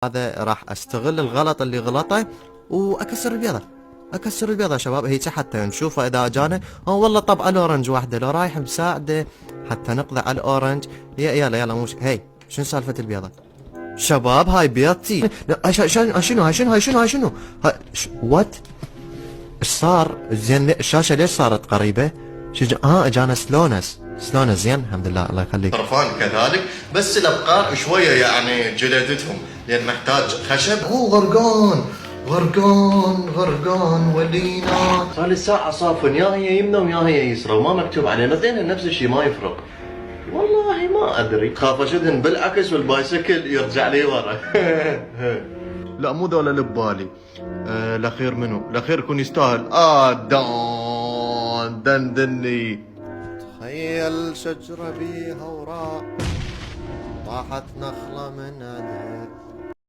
هذا راح استغل الغلط اللي غلطه واكسر البيضة. اكسر البيضة يا شباب هيك حتى نشوفه اذا اجانا. والله طب على الاورنج واحدة لو رايح مساعدة حتى نقضي على الاورنج. يلا يلا مش هي شنو سالفة البيضة؟ شباب هاي بيضتي. شنو وات ايش صار؟ زين الشاشة ليش صارت قريبة؟ اجانا سلونس زين الحمد لله الله يخليك. طرفان كذلك بس الابقار شويه يعني جلدتهم لان محتاج خشب. غرقان ولينا. صار لي ساعه صافن يا هي يمنى ويا هي يسرى وما مكتوب علينا. زين نفس الشيء ما يفرق. والله ما ادري خاف اشدهن بالعكس والبايسكل يرجع لي ورا. لا مو ذولا اللي ببالي. الاخير منو؟ الاخير يكون يستاهل. دندني. تخيل شجرة بيها وراء طاحت نخلة من عدها